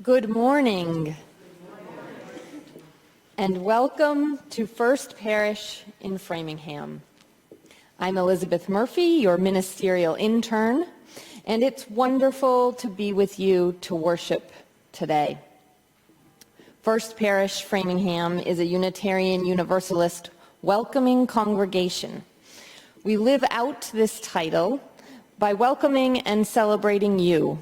Good morning, and welcome to First Parish in Framingham. I'm Elizabeth Murphy, your ministerial intern, and it's wonderful to be with you to worship today. First Parish Framingham is a Unitarian Universalist welcoming congregation. We live out this title by welcoming and celebrating you,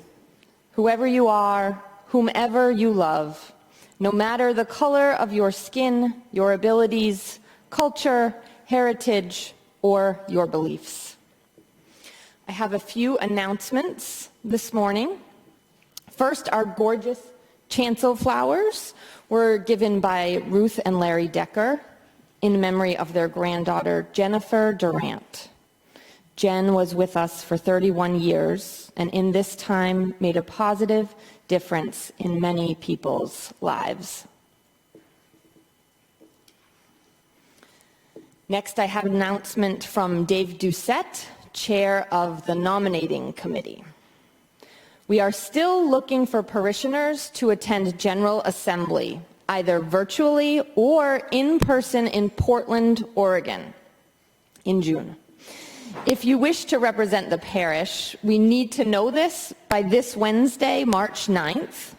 whoever you are, whomever you love, no matter the color of your skin, your abilities, culture, heritage, or your beliefs. I have a few announcements this morning. First, our gorgeous chancel flowers were given by Ruth and Larry Decker in memory of their granddaughter, Jennifer Durant. Jen was with us for 31 years, and in this time made a positive difference in many people's lives. Next, I have an announcement from Dave Doucette, chair of the nominating committee. We are still looking for parishioners to attend General Assembly, either virtually or in person in Portland, Oregon, in June. If you wish to represent the parish, we need to know this by this Wednesday, March 9th.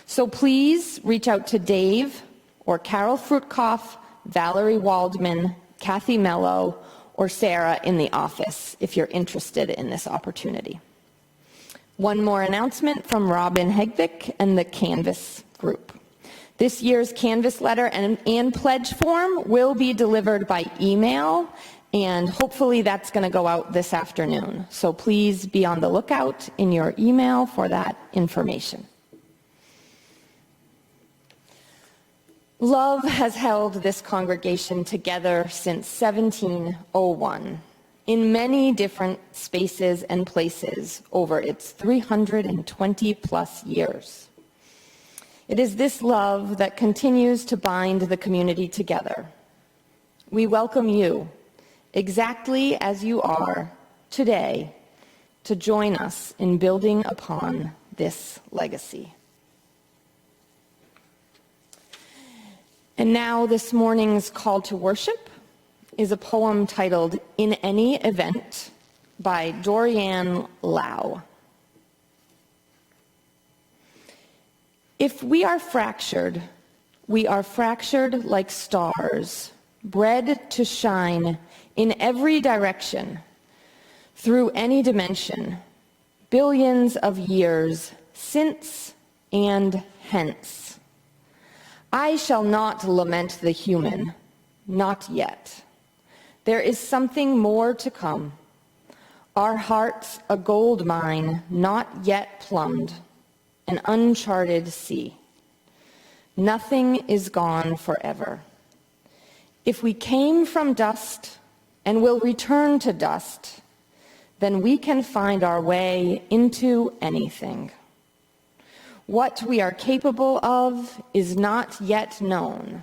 So please reach out to Dave or Carol Fruitkoff, Valerie Waldman, Kathy Mello, or Sarah in the office if you're interested in this opportunity. One more announcement from Robin Hegvik and the Canvas group. This year's Canvas letter and pledge form will be delivered by email, and hopefully that's going to go out this afternoon. So please be on the lookout in your email for that information. Love has held this congregation together since 1701 in many different spaces and places over its 320 plus years. It is this love that continues to bind the community together. We welcome you, exactly as you are today, to join us in building upon this legacy. And now this morning's call to worship is a poem titled In Any Event by Dorianne Lau. If we are fractured like stars, bred to shine in every direction, through any dimension, billions of years since and hence. I shall not lament the human, not yet. There is something more to come. Our hearts a gold mine not yet plumbed, an uncharted sea. Nothing is gone forever. If we came from dust and will return to dust, then we can find our way into anything. What we are capable of is not yet known,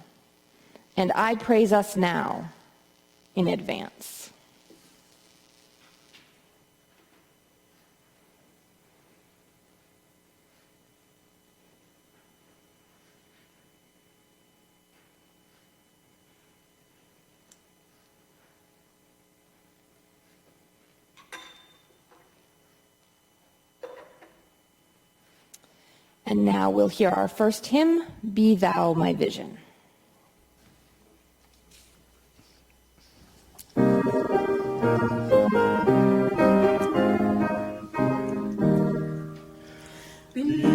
and I praise us now in advance. And now we'll hear our first hymn, Be Thou My Vision. Be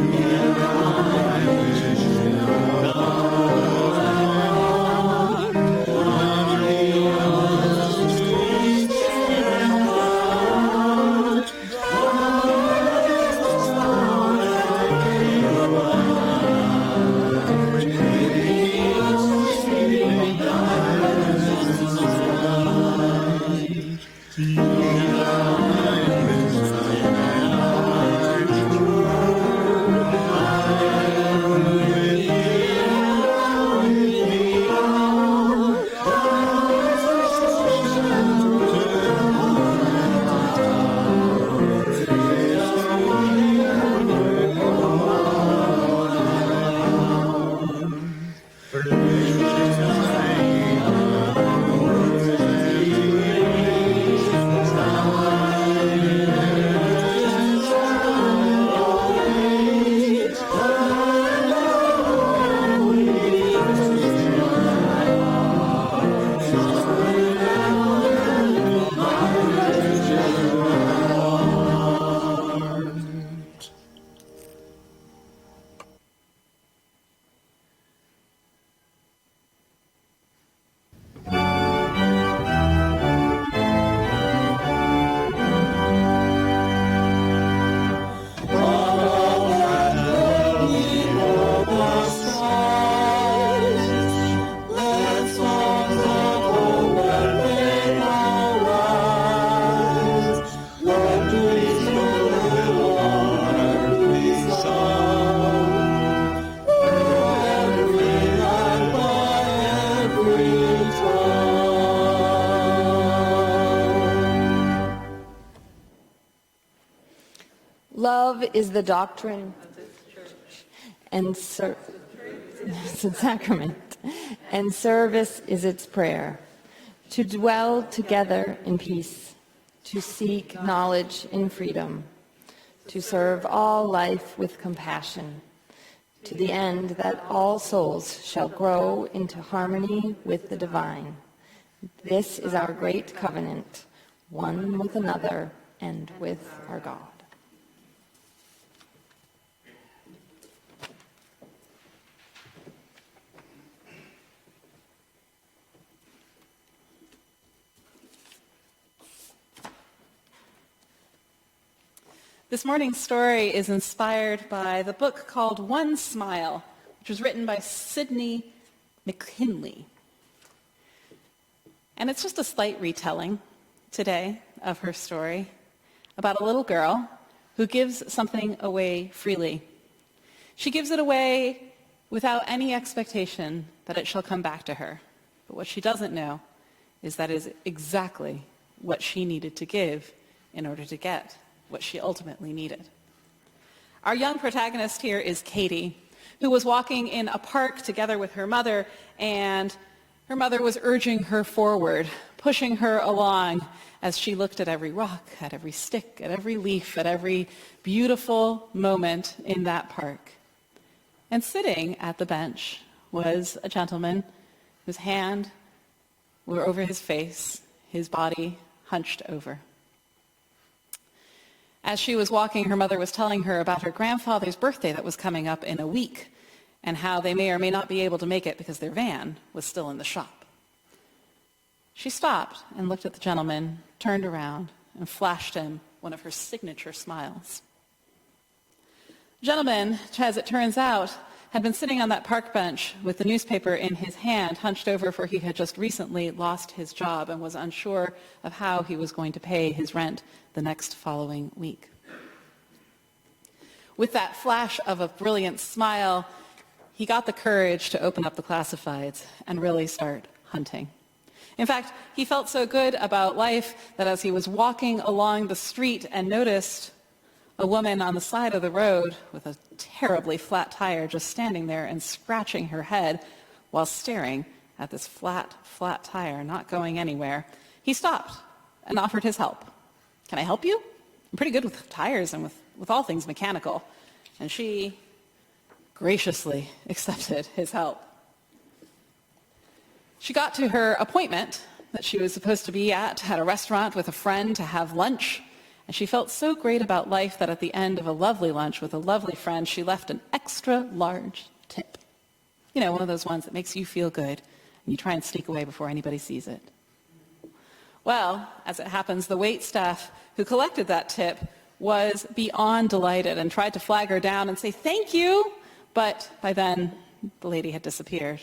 Love is the doctrine and it's a sacrament, and service is its prayer. To dwell together in peace, to seek knowledge in freedom, to serve all life with compassion, to the end that all souls shall grow into harmony with the divine. This is our great covenant, one with another and with our God. This morning's story is inspired by the book called One Smile, which was written by Sidney McKinley. And it's just a slight retelling today of her story about a little girl who gives something away freely. She gives it away without any expectation that it shall come back to her. But what she doesn't know is that is exactly what she needed to give in order to get what she ultimately needed. Our young protagonist here is Katie, who was walking in a park together with her mother, and her mother was urging her forward, pushing her along as she looked at every rock, at every stick, at every leaf, at every beautiful moment in that park. And sitting at the bench was a gentleman whose hand were over his face, his body hunched over. As she was walking, her mother was telling her about her grandfather's birthday that was coming up in a week and how they may or may not be able to make it because their van was still in the shop. She stopped and looked at the gentleman, turned around, and flashed him one of her signature smiles. The gentleman, as it turns out, had been sitting on that park bench with the newspaper in his hand, hunched over, for he had just recently lost his job and was unsure of how he was going to pay his rent the next following week. With that flash of a brilliant smile, he got the courage to open up the classifieds and really start hunting. In fact, he felt so good about life that as he was walking along the street and noticed a woman on the side of the road with a terribly flat tire just standing there and scratching her head while staring at this flat tire not going anywhere, he stopped and offered his help. "Can I help you? I'm pretty good with tires and with all things mechanical." And she graciously accepted his help. She got to her appointment that she was supposed to be at a restaurant with a friend to have lunch. And she felt so great about life that at the end of a lovely lunch with a lovely friend, she left an extra large tip. You know, one of those ones that makes you feel good, and you try and sneak away before anybody sees it. Well, as it happens, the wait staff who collected that tip was beyond delighted and tried to flag her down and say, "Thank you," but by then, the lady had disappeared.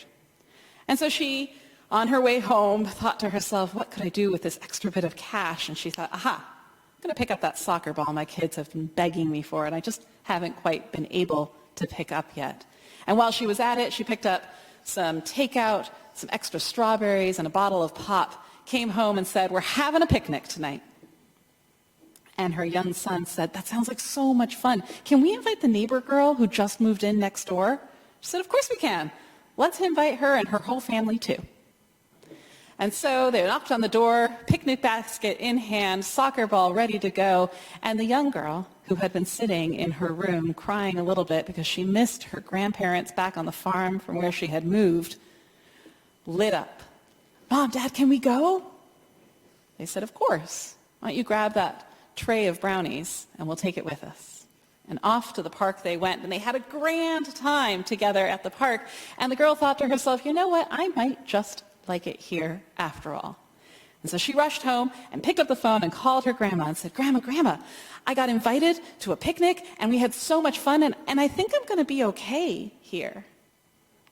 And so she, on her way home, thought to herself, what could I do with this extra bit of cash? And she thought, I'm going to pick up that soccer ball my kids have been begging me for, and I just haven't quite been able to pick up yet. And while she was at it, she picked up some takeout, some extra strawberries, and a bottle of pop, came home and said, "We're having a picnic tonight." And her young son said, "That sounds like so much fun. Can we invite the neighbor girl who just moved in next door?" She said, "Of course we can. Let's invite her and her whole family too." And so they knocked on the door, picnic basket in hand, soccer ball ready to go, and the young girl, who had been sitting in her room crying a little bit because she missed her grandparents back on the farm from where she had moved, lit up. "Mom, Dad, can we go?" They said, "Of course. Why don't you grab that tray of brownies and we'll take it with us." And off to the park they went, and they had a grand time together at the park. And the girl thought to herself, you know what, I might just like it here after all. And so she rushed home and picked up the phone and called her grandma and said, Grandma, I got invited to a picnic and we had so much fun and I think I'm going to be okay here.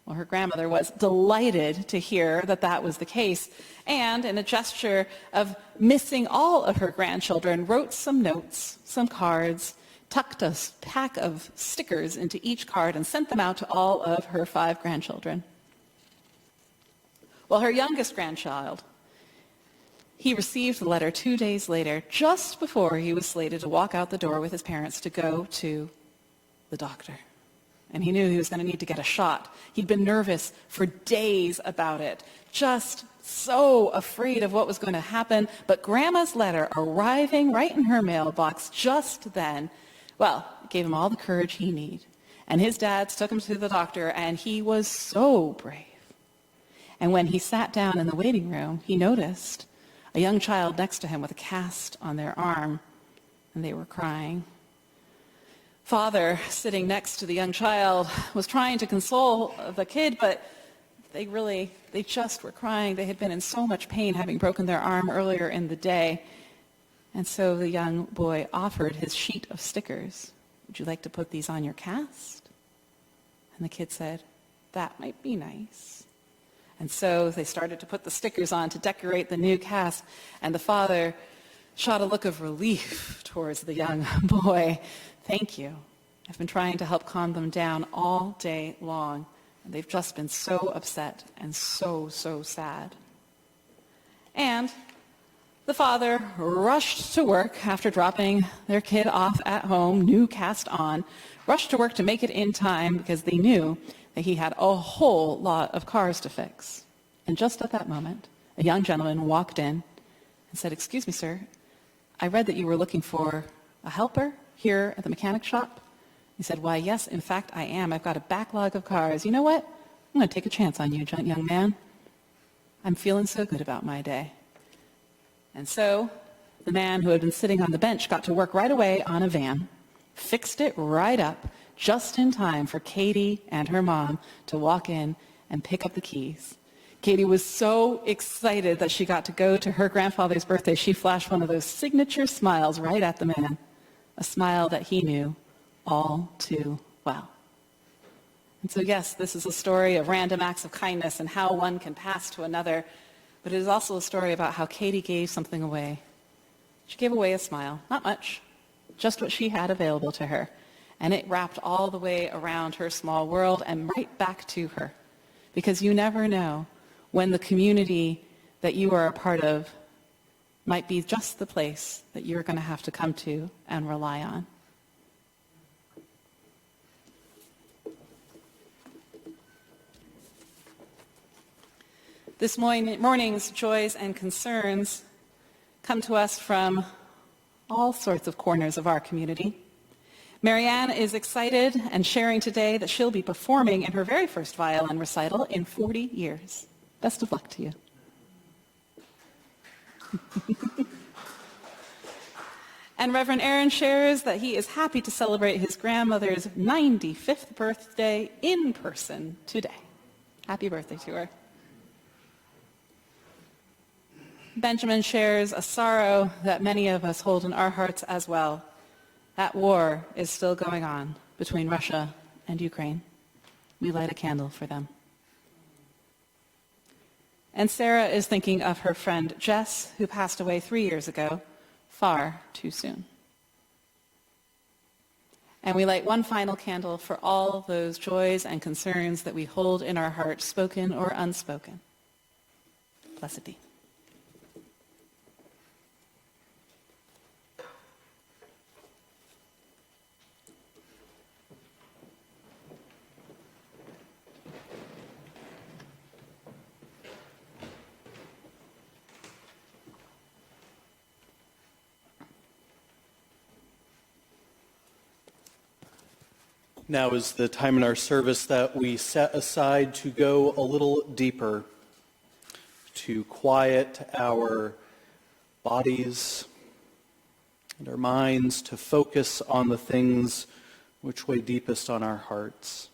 Well, her grandmother was delighted to hear that that was the case, and in a gesture of missing all of her grandchildren, wrote some notes, some cards, tucked a pack of stickers into each card and sent them out to all of her 5 grandchildren. Well, her youngest grandchild He received the letter 2 days later, just before he was slated to walk out the door with his parents to go to the doctor. And he knew he was going to need to get a shot. He'd been nervous for days about it, just so afraid of what was going to happen. But Grandma's letter arriving right in her mailbox just then, well, it gave him all the courage he needed. And his dad took him to the doctor, and he was so brave. And when he sat down in the waiting room, he noticed a young child next to him with a cast on their arm, and they were crying. Father, sitting next to the young child, was trying to console the kid, but they just were crying. They had been in so much pain having broken their arm earlier in the day. And so the young boy offered his sheet of stickers. Would you like to put these on your cast? And the kid said, that might be nice. And so they started to put the stickers on to decorate the new cast, and the father shot a look of relief towards the young boy. Thank you. I've been trying to help calm them down all day long, and they've just been so upset and so sad. And the father rushed to work after dropping their kid off at home, new cast on, rushed to work to make it in time because they knew that he had a whole lot of cars to fix. And just at that moment, a young gentleman walked in and said, "Excuse me, sir, I read that you were looking for a helper here at the mechanic shop." He said, "Why, yes, in fact, I am. I've got a backlog of cars. You know what? I'm going to take a chance on you, young man. I'm feeling so good about my day." And so the man who had been sitting on the bench got to work right away on a van, fixed it right up, just in time for Katie and her mom to walk in and pick up the keys. Katie was so excited that she got to go to her grandfather's birthday, she flashed one of those signature smiles right at the man, a smile that he knew all too well. And so, yes, this is a story of random acts of kindness and how one can pass to another, but it is also a story about how Katie gave something away. She gave away a smile, not much, just what she had available to her. And it wrapped all the way around her small world and right back to her. Because you never know when the community that you are a part of might be just the place that you're going to have to come to and rely on. This morning's joys and concerns come to us from all sorts of corners of our community. Marianne is excited and sharing today that she'll be performing in her very first violin recital in 40 years. Best of luck to you. And Reverend Aaron shares that he is happy to celebrate his grandmother's 95th birthday in person today. Happy birthday to her. Benjamin shares a sorrow that many of us hold in our hearts as well. That war is still going on between Russia and Ukraine. We light a candle for them. And Sarah is thinking of her friend Jess, who passed away 3 years ago, far too soon. And we light one final candle for all those joys and concerns that we hold in our hearts, spoken or unspoken. Blessed be. Now is the time in our service that we set aside to go a little deeper, to quiet our bodies and our minds, to focus on the things which weigh deepest on our hearts.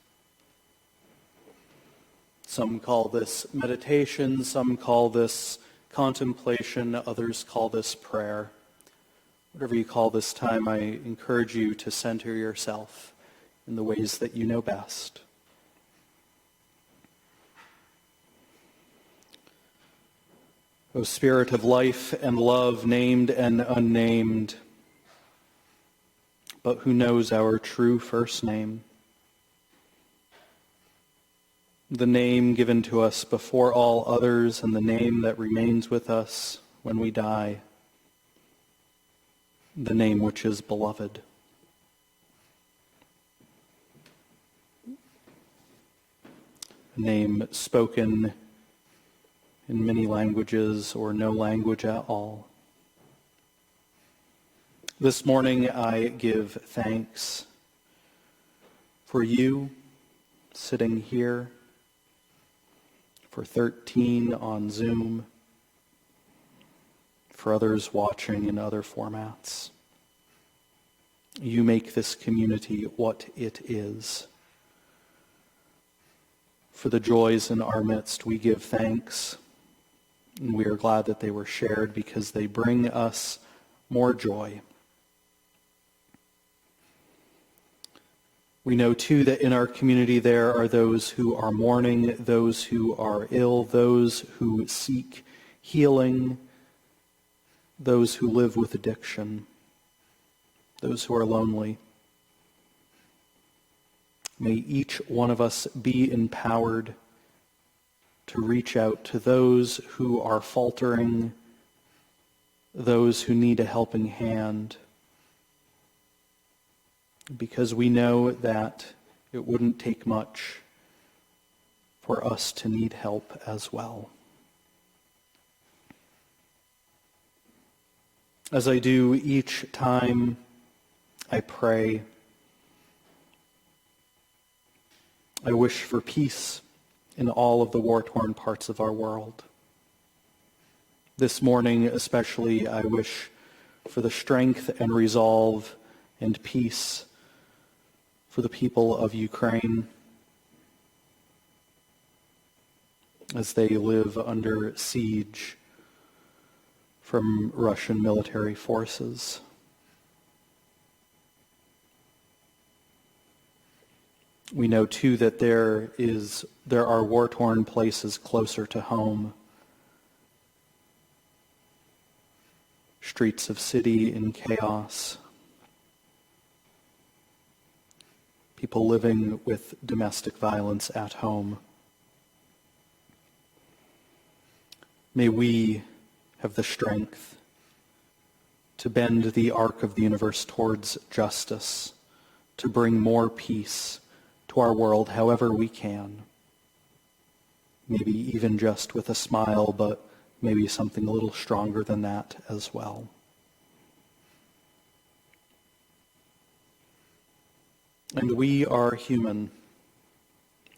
Some call this meditation, some call this contemplation, others call this prayer. Whatever you call this time, I encourage you to center yourself in the ways that you know best. O Spirit of life and love, named and unnamed, but who knows our true first name, the name given to us before all others and the name that remains with us when we die, the name which is beloved. A name spoken in many languages or no language at all. This morning I give thanks for you sitting here, for 13 on Zoom, for others watching in other formats. You make this community what it is. For the joys in our midst, we give thanks, and we are glad that they were shared because they bring us more joy. We know, too, that in our community there are those who are mourning, those who are ill, those who seek healing, those who live with addiction, those who are lonely. May each one of us be empowered to reach out to those who are faltering, those who need a helping hand, because we know that it wouldn't take much for us to need help as well. As I do each time I pray, I wish for peace in all of the war-torn parts of our world. This morning especially, I wish for the strength and resolve and peace for the people of Ukraine as they live under siege from Russian military forces. We know too that there are war-torn places closer to home. Streets of city in chaos. People living with domestic violence at home. May we have the strength to bend the arc of the universe towards justice, to bring more peace to our world however we can. Maybe even just with a smile, but maybe something a little stronger than that as well. And we are human.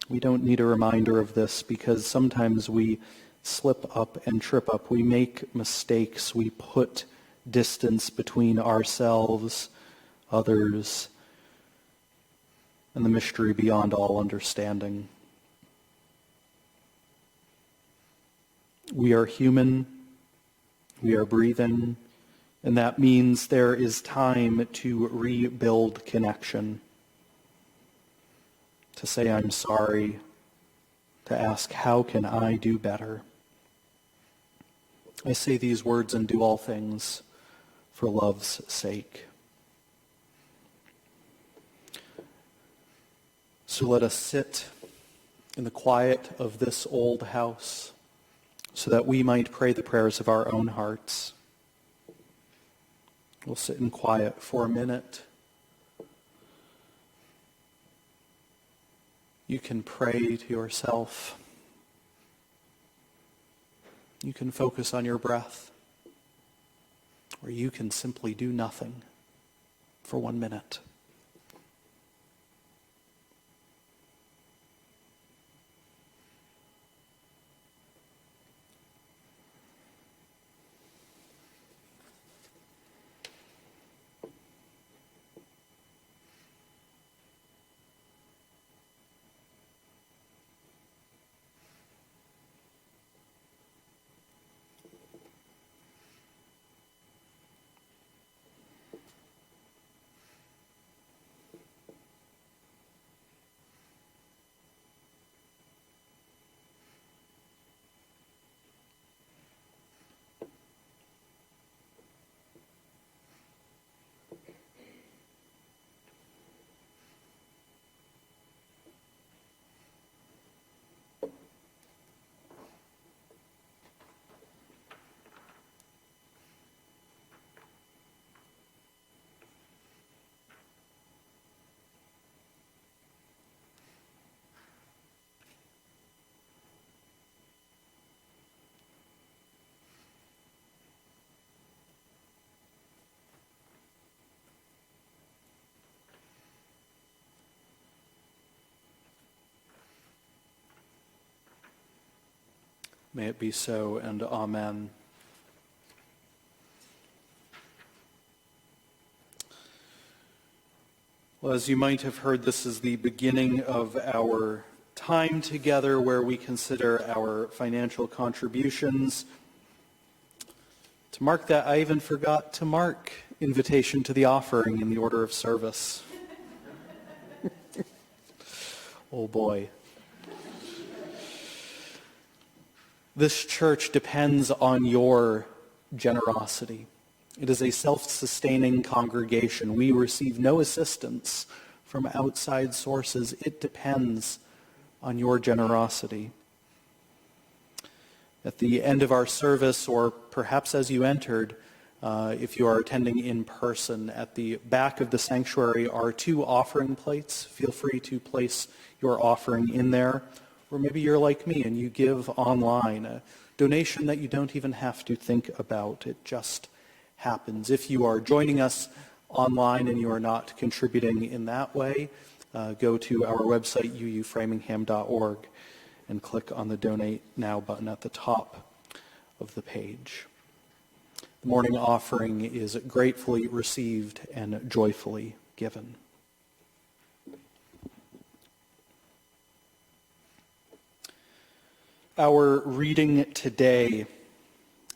We don't need a reminder of this because sometimes we slip up and trip up. We make mistakes. We put distance between ourselves, others, and the mystery beyond all understanding. We are human. We are breathing. And that means there is time to rebuild connection. To say I'm sorry, to ask how can I do better. I say these words and do all things for love's sake. So let us sit in the quiet of this old house so that we might pray the prayers of our own hearts. We'll sit in quiet for a minute. You can pray to yourself. You can focus on your breath. Or you can simply do nothing for 1 minute. May it be so, and amen. Well, as you might have heard, this is the beginning of our time together where we consider our financial contributions. To mark that, I even forgot to mark invitation to the offering in the order of service. Oh boy. This church depends on your generosity. It is a self-sustaining congregation. We receive no assistance from outside sources. It depends on your generosity. At the end of our service, or perhaps as you entered, if you are attending in person, at the back of the sanctuary are 2 offering plates. Feel free to place your offering in there. Or maybe you're like me and you give online, a donation that you don't even have to think about. It just happens. If you are joining us online and you are not contributing in that way, go to our website, uuframingham.org, and click on the Donate Now button at the top of the page. The morning offering is gratefully received and joyfully given. Our reading today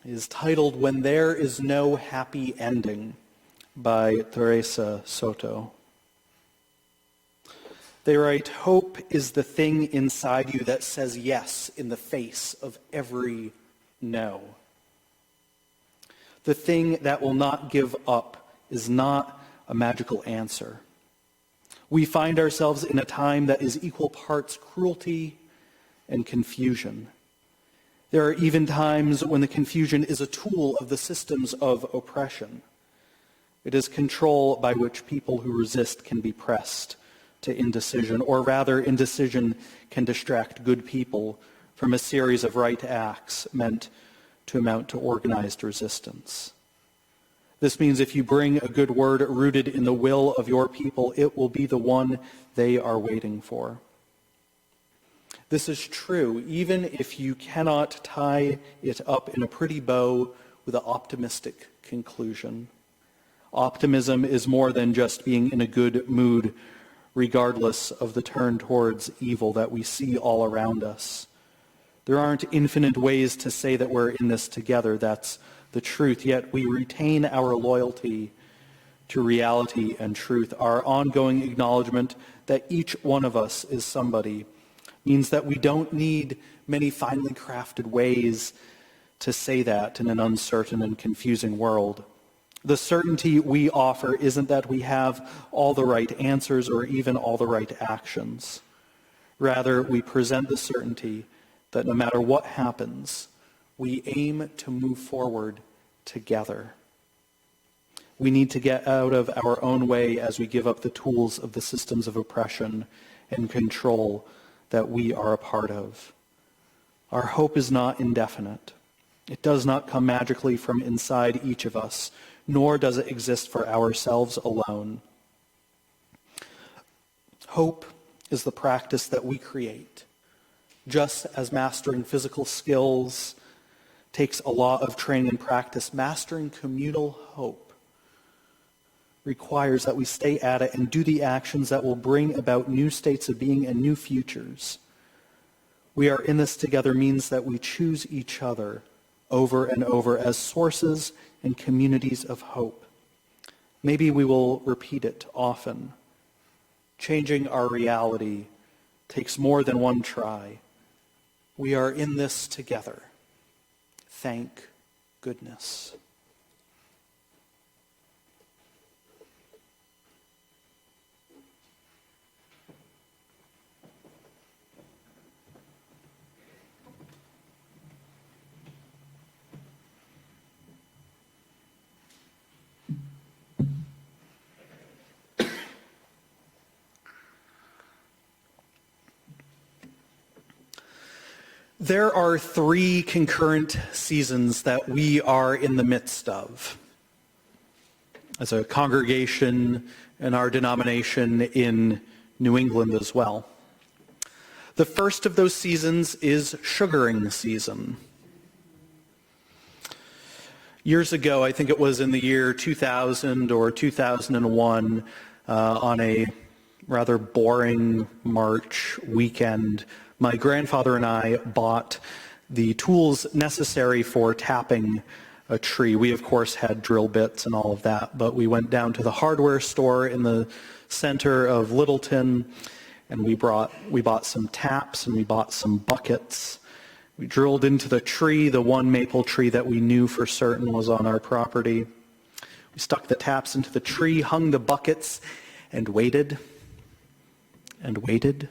is titled When There Is No Happy Ending by Teresa Soto. They write, "Hope is the thing inside you that says yes in the face of every no. The thing that will not give up is not a magical answer. We find ourselves in a time that is equal parts cruelty and confusion. There are even times when the confusion is a tool of the systems of oppression. It is control by which people who resist can be pressed to indecision, or rather, indecision can distract good people from a series of right acts meant to amount to organized resistance. This means if you bring a good word rooted in the will of your people, it will be the one they are waiting for. This is true even if you cannot tie it up in a pretty bow with an optimistic conclusion. Optimism is more than just being in a good mood, regardless of the turn towards evil that we see all around us. There aren't infinite ways to say that we're in this together. That's the truth. Yet we retain our loyalty to reality and truth. Our ongoing acknowledgement that each one of us is somebody means that we don't need many finely crafted ways to say that in an uncertain and confusing world. The certainty we offer isn't that we have all the right answers or even all the right actions. Rather, we present the certainty that no matter what happens, we aim to move forward together. We need to get out of our own way as we give up the tools of the systems of oppression and control that we are a part of. Our hope is not indefinite. It does not come magically from inside each of us, nor does it exist for ourselves alone. Hope is the practice that we create. Just as mastering physical skills takes a lot of training and practice, mastering communal hope requires that we stay at it and do the actions that will bring about new states of being and new futures. We are in this together means that we choose each other over and over as sources and communities of hope. Maybe we will repeat it often. Changing our reality takes more than one try. We are in this together. Thank goodness. There are 3 concurrent seasons that we are in the midst of as a congregation in our denomination in New England as well. The first of those seasons is sugaring season. Years ago, I think it was in the year 2000 or 2001, on a rather boring March weekend, my grandfather and I bought the tools necessary for tapping a tree. We, of course, had drill bits and all of that, but we went down to the hardware store in the center of Littleton, and we bought some taps and we bought some buckets. We drilled into the tree, the one maple tree that we knew for certain was on our property. We stuck the taps into the tree, hung the buckets, and waited, and waited.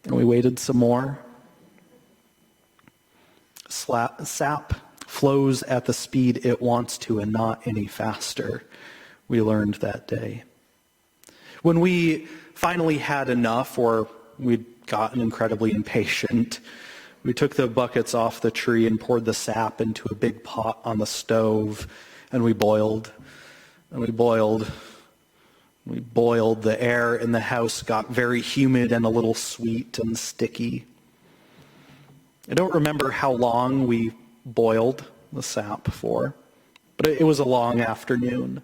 And we waited some more. Sap flows at the speed it wants to and not any faster, we learned that day. When we finally had enough, or we'd gotten incredibly impatient, we took the buckets off the tree and poured the sap into a big pot on the stove, and we boiled, and we boiled. We boiled. The air in the house got very humid and a little sweet and sticky. I don't remember how long we boiled the sap for, but it was a long afternoon.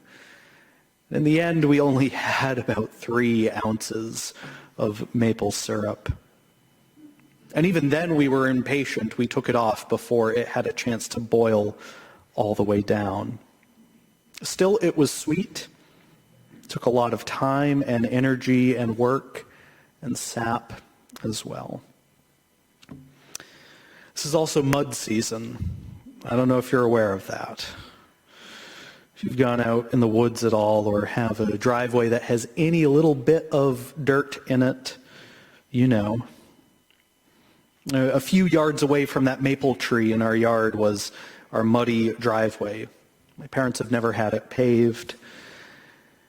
In the end, we only had about 3 ounces of maple syrup. And even then, we were impatient. We took it off before it had a chance to boil all the way down. Still, it was sweet. It took a lot of time and energy and work and sap as well. This is also mud season. I don't know if you're aware of that. If you've gone out in the woods at all or have a driveway that has any little bit of dirt in it, you know. A few yards away from that maple tree in our yard was our muddy driveway. My parents have never had it paved.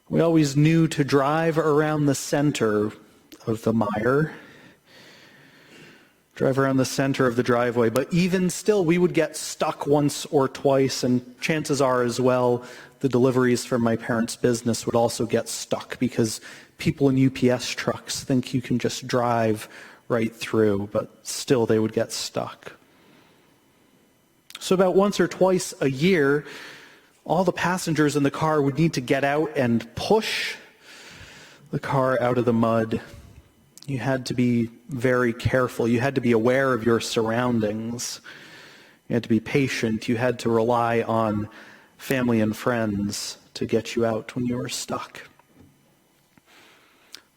We always knew to drive around the center of the mire, drive around the center of the driveway. But even still, we would get stuck once or twice, and chances are as well, the deliveries from my parents' business would also get stuck because people in UPS trucks think you can just drive right through, but still they would get stuck. So about once or twice a year, all the passengers in the car would need to get out and push the car out of the mud. You had to be very careful. You had to be aware of your surroundings. You had to be patient. You had to rely on family and friends to get you out when you were stuck.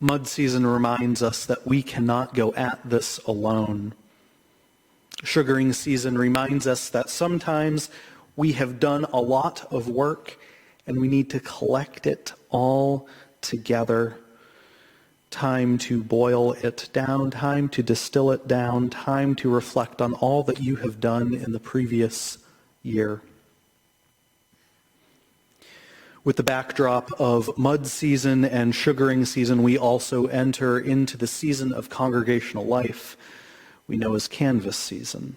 Mud season reminds us that we cannot go at this alone. Sugaring season reminds us that sometimes we have done a lot of work and we need to collect it all together. Time to boil it down, time to distill it down, time to reflect on all that you have done in the previous year. With the backdrop of mud season and sugaring season, we also enter into the season of congregational life we know as Canvas season.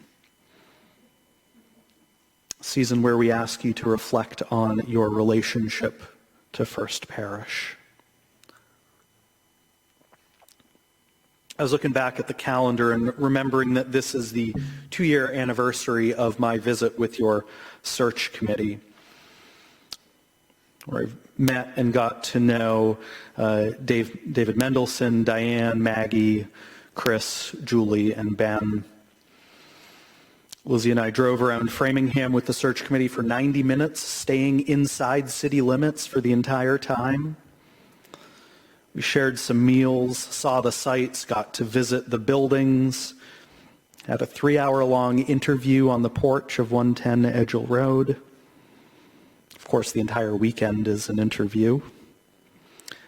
A season where we ask you to reflect on your relationship to First Parish. I was looking back at the calendar and remembering that this is the 2-year anniversary of my visit with your search committee, where I've met and got to know David Mendelson, Diane, Maggie, Chris, Julie, and Ben. Lizzie and I drove around Framingham with the search committee for 90 minutes, staying inside city limits for the entire time. We shared some meals, saw the sights, got to visit the buildings, had a 3-hour-long interview on the porch of 110 Edgell Road. Of course, the entire weekend is an interview.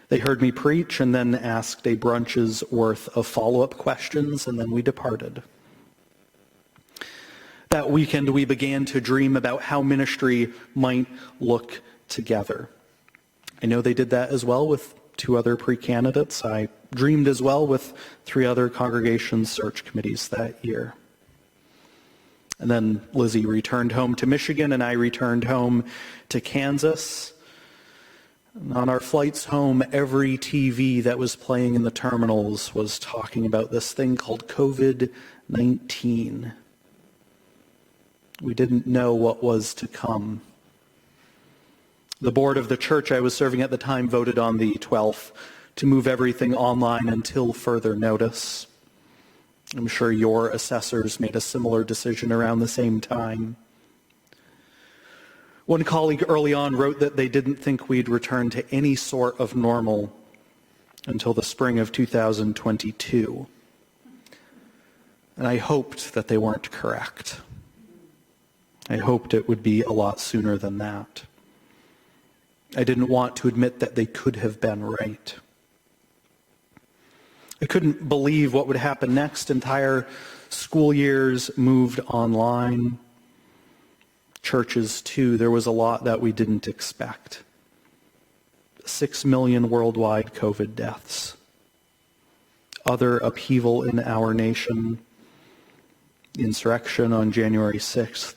They heard me preach and then asked a brunch's worth of follow-up questions, and then we departed. That weekend, we began to dream about how ministry might look together. I know they did that as well with 2 other pre-candidates. I dreamed as well with 3 other congregation search committees that year. And then Lizzie returned home to Michigan, and I returned home to Kansas. And on our flights home, every TV that was playing in the terminals was talking about this thing called COVID-19. We didn't know what was to come. The board of the church I was serving at the time voted on the 12th to move everything online until further notice. I'm sure your assessors made a similar decision around the same time. One colleague early on wrote that they didn't think we'd return to any sort of normal until the spring of 2022. And I hoped that they weren't correct. I hoped it would be a lot sooner than that. I didn't want to admit that they could have been right. I couldn't believe what would happen next. Entire school years moved online. Churches, too. There was a lot that we didn't expect. 6 million worldwide COVID deaths. Other upheaval in our nation. Insurrection on January 6th.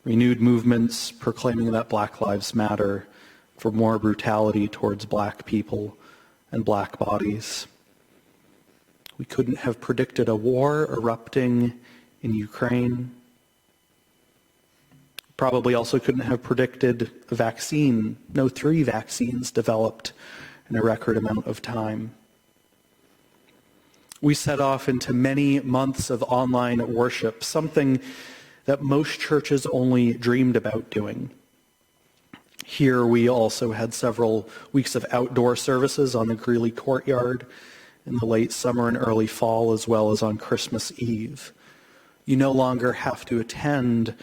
Renewed movements proclaiming that Black Lives Matter, for more brutality towards Black people and Black bodies. We couldn't have predicted a war erupting in Ukraine. Probably also couldn't have predicted a vaccine. No 3 vaccines developed in a record amount of time. We set off into many months of online worship, something that most churches only dreamed about doing. Here we also had several weeks of outdoor services on the Greeley courtyard in the late summer and early fall, as well as on Christmas Eve. You no longer have to attend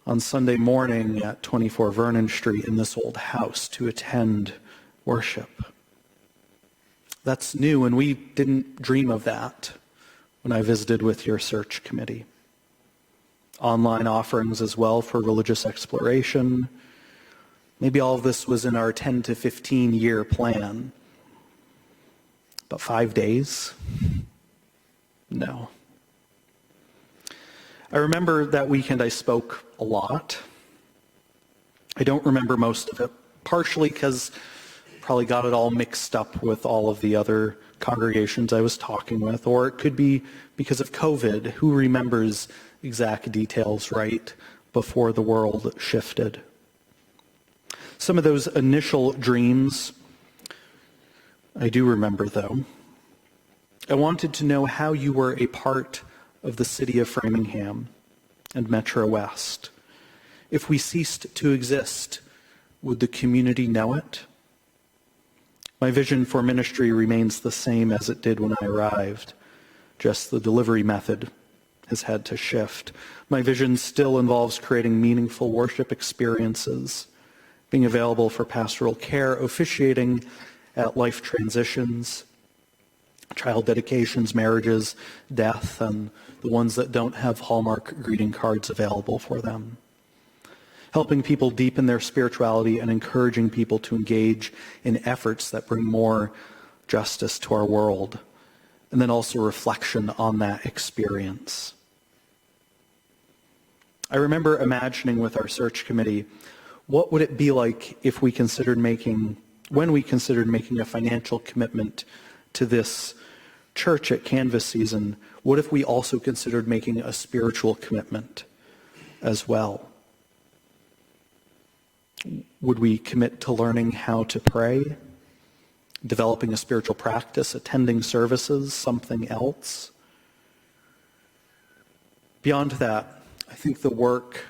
on Sunday morning at 24 Vernon Street in this old house to attend worship. That's new, and we didn't dream of that when I visited with your search committee. Online offerings as well for religious exploration. Maybe all of this was in our 10 to 15 year plan. But 5 days? No. I remember that weekend I spoke a lot. I don't remember most of it, partially because I probably got it all mixed up with all of the other congregations I was talking with, or it could be because of COVID. Who remembers exact details right before the world shifted? Some of those initial dreams I do remember, though. I wanted to know how you were a part of the city of Framingham and Metro West. If we ceased to exist, would the community know it? My vision for ministry remains the same as it did when I arrived, just the delivery method has had to shift. My vision still involves creating meaningful worship experiences, being available for pastoral care, officiating at life transitions, child dedications, marriages, death, and the ones that don't have Hallmark greeting cards available for them. Helping people deepen their spirituality and encouraging people to engage in efforts that bring more justice to our world, and then also reflection on that experience. I remember imagining with our search committee, what would it be like if we considered making a financial commitment to this church at Canvas season? What if we also considered making a spiritual commitment as well? Would we commit to learning how to pray, developing a spiritual practice, attending services, something else? Beyond that, I think the work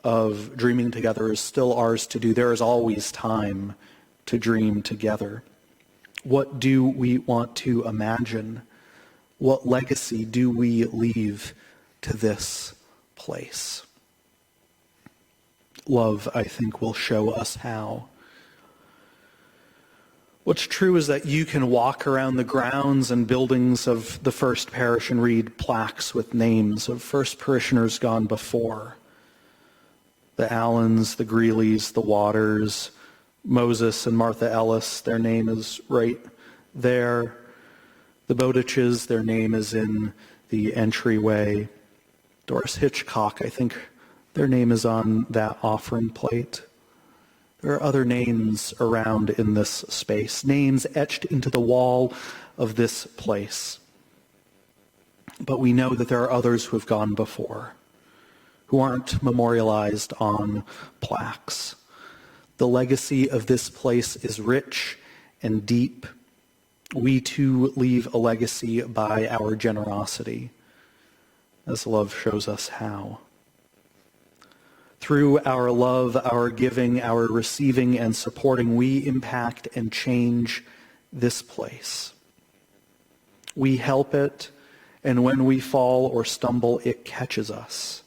of dreaming together is still ours to do. There is always time to dream together. What do we want to imagine? What legacy do we leave to this place? Love, I think, will show us how. What's true is that you can walk around the grounds and buildings of the First Parish and read plaques with names of first parishioners gone before. The Allens, the Greeleys, the Waters, Moses and Martha Ellis, their name is right there. The Bowditches, their name is in the entryway. Doris Hitchcock, I think their name is on that offering plate. There are other names around in this space, names etched into the wall of this place. But we know that there are others who have gone before. who aren't memorialized on plaques. The legacy of this place is rich and deep. We too leave a legacy by our generosity, as love shows us how. Through our love, our giving, our receiving and supporting, we impact and change this place. We help it, and when we fall or stumble, it catches us.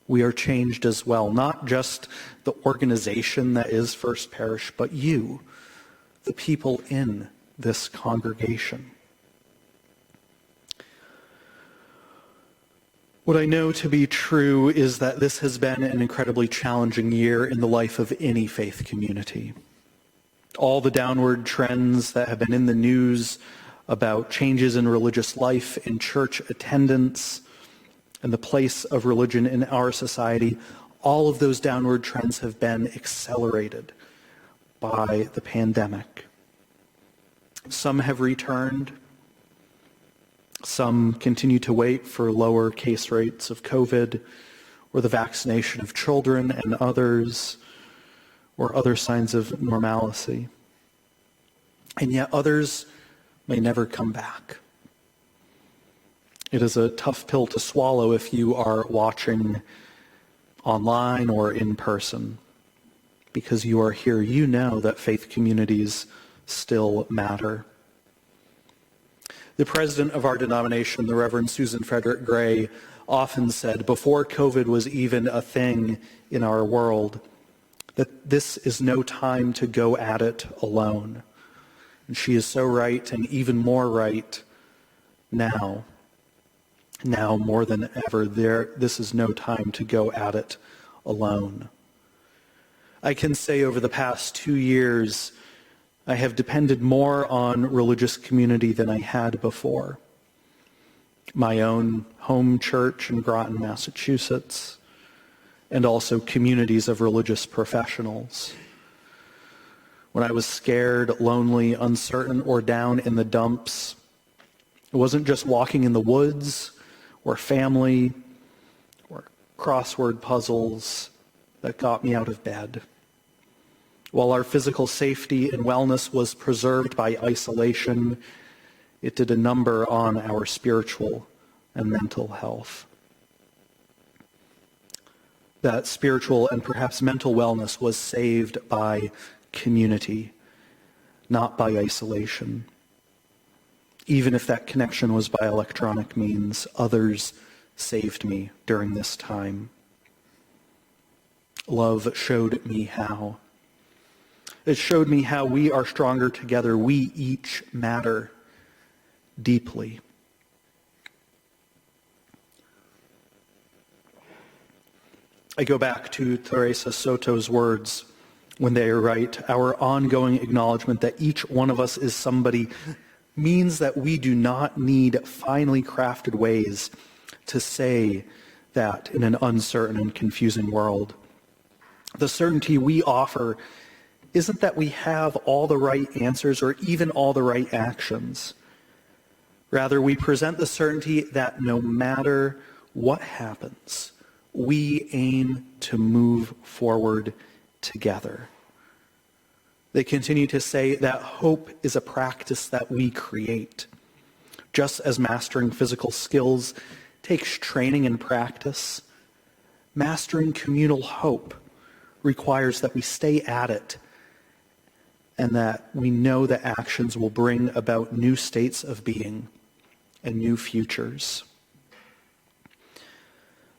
We are changed as well, not just the organization that is First Parish, but you, the people in this congregation. What I know to be true is that this has been an incredibly challenging year in the life of any faith community. All the downward trends that have been in the news about changes in religious life, in church attendance, and the place of religion in our society, all of those downward trends have been accelerated by the pandemic. Some have returned. Some continue to wait for lower case rates of COVID or the vaccination of children and others or other signs of normalcy. And yet others may never come back. It is a tough pill to swallow if you are watching online or in person. Because you are here, you know that faith communities still matter. The president of our denomination, the Reverend Susan Frederick Gray, often said, before COVID was even a thing in our world, that this is no time to go at it alone. And she is so right, and even more right now. Now more than ever, this is no time to go at it alone. I can say over the past 2 years, I have depended more on religious community than I had before. My own home church in Groton, Massachusetts, and also communities of religious professionals. When I was scared, lonely, uncertain, or down in the dumps, it wasn't just walking in the woods or family or crossword puzzles that got me out of bed. While our physical safety and wellness was preserved by isolation, it did a number on our spiritual and mental health. That spiritual and perhaps mental wellness was saved by community, not by isolation. Even if that connection was by electronic means, others saved me during this time. Love showed me how. It showed me how we are stronger together. We each matter deeply. I go back to Teresa Soto's words when they write, our ongoing acknowledgement that each one of us is somebody means that we do not need finely crafted ways to say that in an uncertain and confusing world. The certainty we offer isn't that we have all the right answers or even all the right actions. Rather, we present the certainty that no matter what happens, we aim to move forward together. They continue to say that hope is a practice that we create. Just as mastering physical skills takes training and practice, mastering communal hope requires that we stay at it and that we know that actions will bring about new states of being and new futures.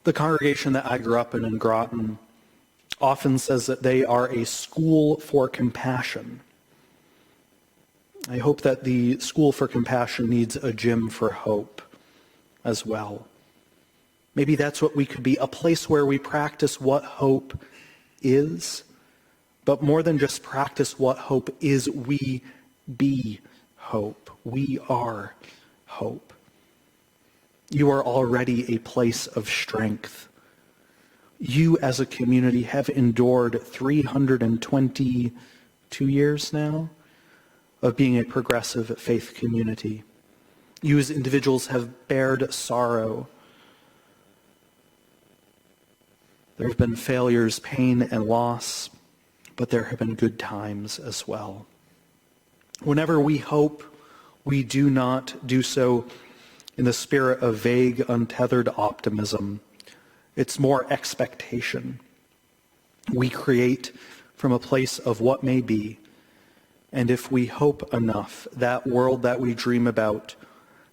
The congregation that I grew up in Groton, often says that they are a school for compassion. I hope that the School for Compassion needs a gym for hope as well. Maybe that's what we could be, a place where we practice what hope is, but more than just practice what hope is, we be hope. We are hope. You are already a place of strength. You as a community have endured 322 years now of being a progressive faith community. You as individuals have bared sorrow. There have been failures, pain, and loss, but there have been good times as well. Whenever we hope, we do not do so in the spirit of vague, untethered optimism. It's more expectation. We create from a place of what may be, and if we hope enough, that world that we dream about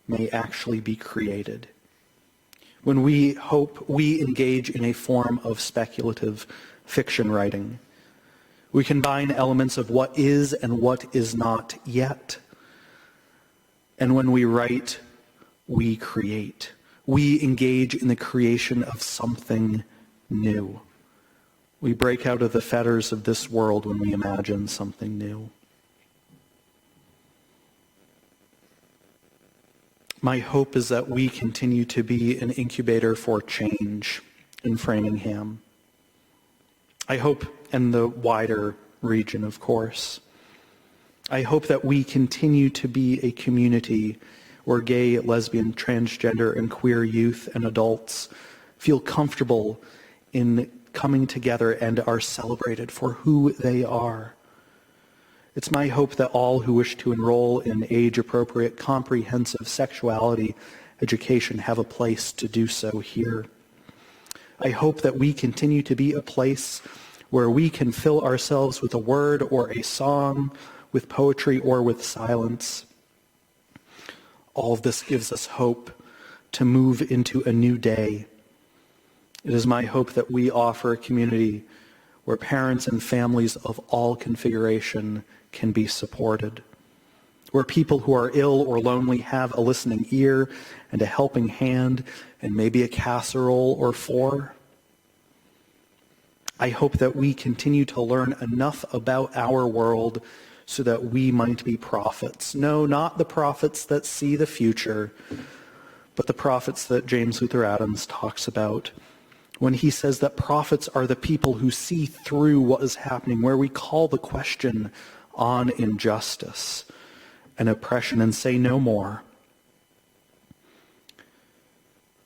may actually be created. When we hope, we engage in a form of speculative fiction writing. We combine elements of what is and what is not yet. And when we write, we create. We engage in the creation of something new. We break out of the fetters of this world when we imagine something new. My hope is that we continue to be an incubator for change in Framingham. I hope in the wider region, of course. I hope that we continue to be a community where gay, lesbian, transgender, and queer youth and adults feel comfortable in coming together and are celebrated for who they are. It's my hope that all who wish to enroll in age-appropriate, comprehensive sexuality education have a place to do so here. I hope that we continue to be a place where we can fill ourselves with a word or a song, with poetry or with silence. All of this gives us hope to move into a new day. It is my hope that we offer a community where parents and families of all configuration can be supported, where people who are ill or lonely have a listening ear and a helping hand and maybe a casserole or four. I hope that we continue to learn enough about our world so that we might be prophets. No, not the prophets that see the future, but the prophets that James Luther Adams talks about when he says that prophets are the people who see through what is happening, where we call the question on injustice and oppression and say no more.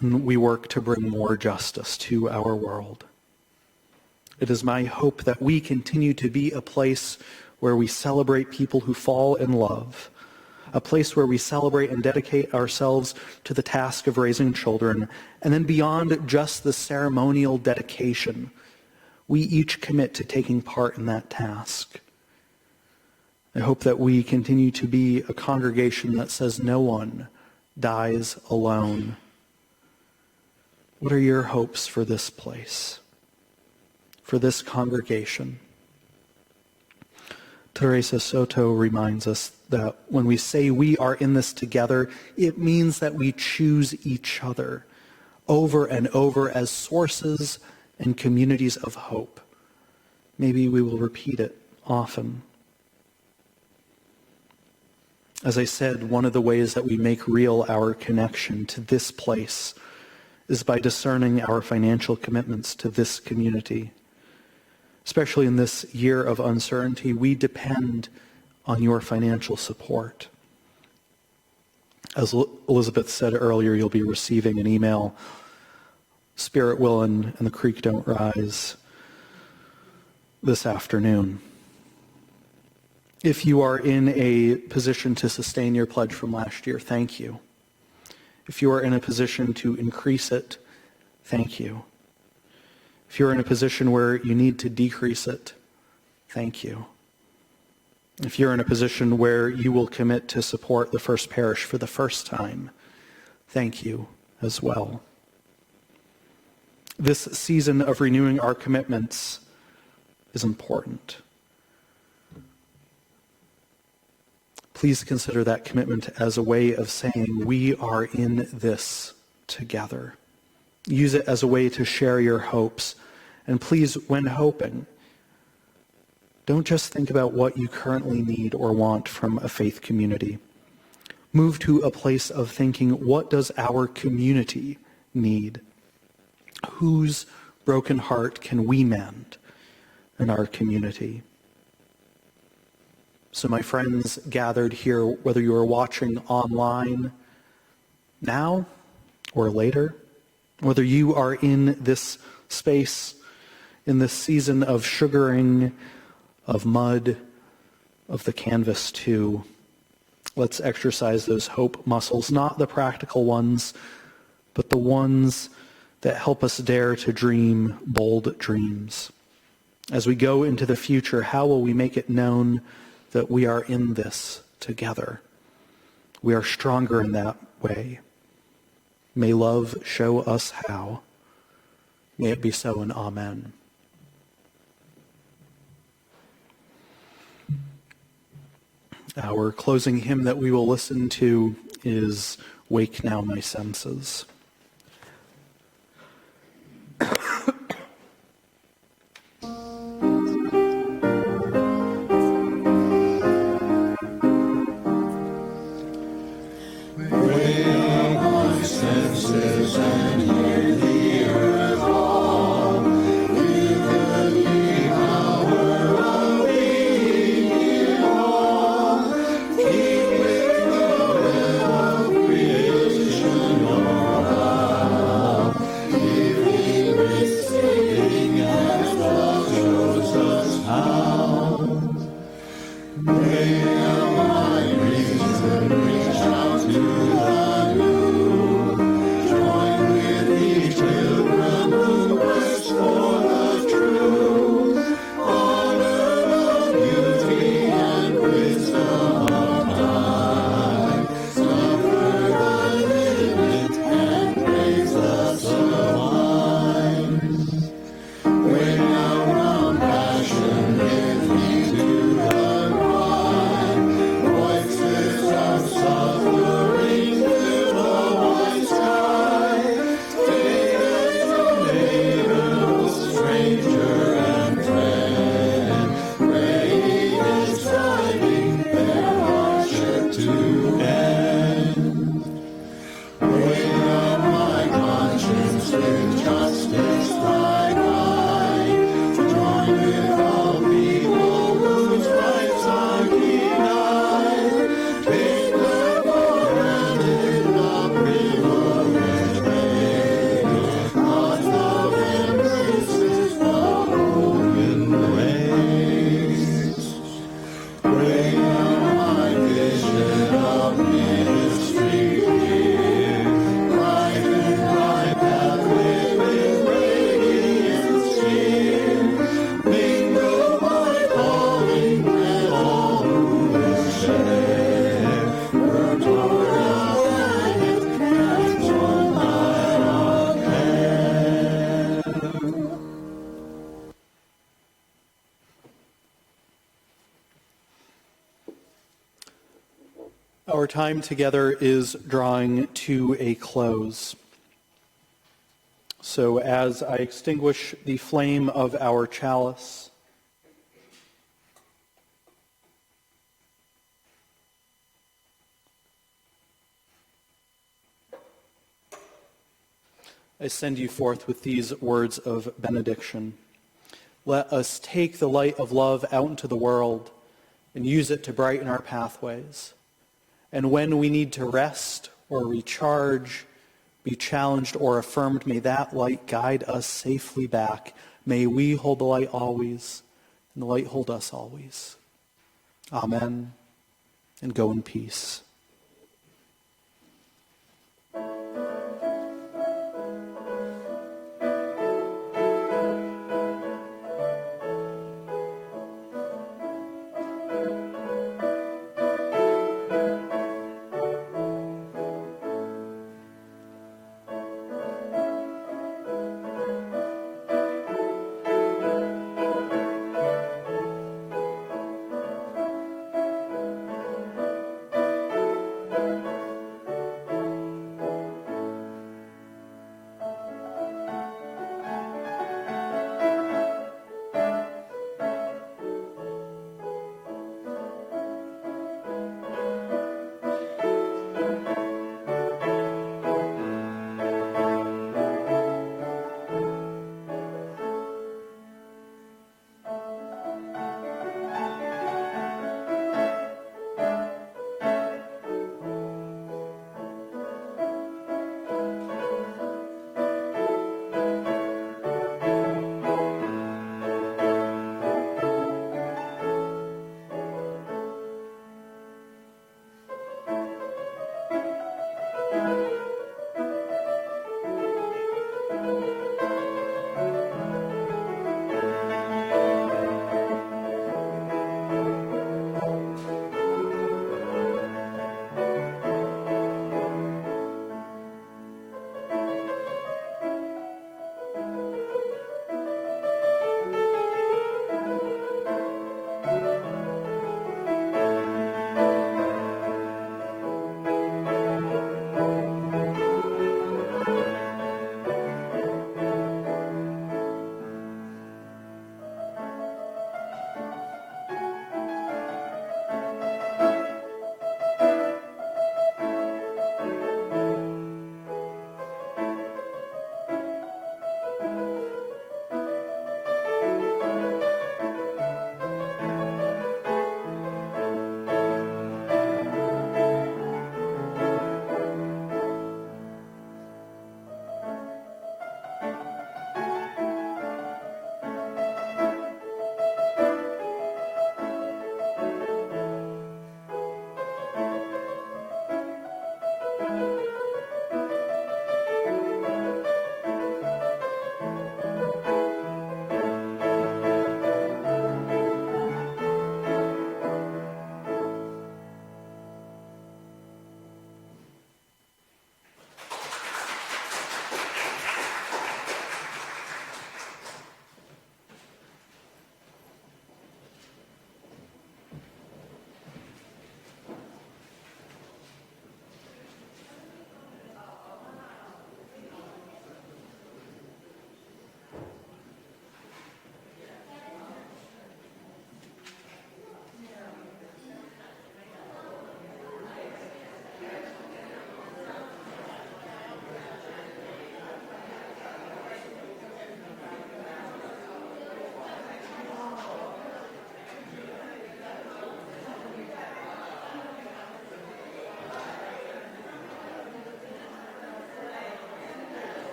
And we work to bring more justice to our world. It is my hope that we continue to be a place where we celebrate people who fall in love, a place where we celebrate and dedicate ourselves to the task of raising children, and then beyond just the ceremonial dedication, we each commit to taking part in that task. I hope that we continue to be a congregation that says no one dies alone. What are your hopes for this place, for this congregation? Teresa Soto reminds us that when we say we are in this together, it means that we choose each other over and over as sources and communities of hope. Maybe we will repeat it often. As I said, one of the ways that we make real our connection to this place is by discerning our financial commitments to this community. Especially in this year of uncertainty, we depend on your financial support. As Elizabeth said earlier, you'll be receiving an email, Spirit Willing and the Creek Don't Rise, this afternoon. If you are in a position to sustain your pledge from last year, thank you. If you are in a position to increase it, thank you. If you're in a position where you need to decrease it, thank you. If you're in a position where you will commit to support the First Parish for the first time, thank you as well. This season of renewing our commitments is important. Please consider that commitment as a way of saying we are in this together. Use it as a way to share your hopes. And please, when hoping, don't just think about what you currently need or want from a faith community. Move to a place of thinking, what does our community need? Whose broken heart can we mend in our community? So my friends gathered here, whether you are watching online now or later, whether you are in this space in this season of sugaring, of mud, of the canvas too. Let's exercise those hope muscles, not the practical ones, but the ones that help us dare to dream bold dreams. As we go into the future, how will we make it known that we are in this together? We are stronger in that way. May love show us how. May it be so, and amen. Our closing hymn that we will listen to is Wake Now My Senses. Our time together is drawing to a close. So as I extinguish the flame of our chalice, I send you forth with these words of benediction. Let us take the light of love out into the world and use it to brighten our pathways. And when we need to rest or recharge, be challenged or affirmed, may that light guide us safely back. May we hold the light always, and the light hold us always. Amen. And go in peace.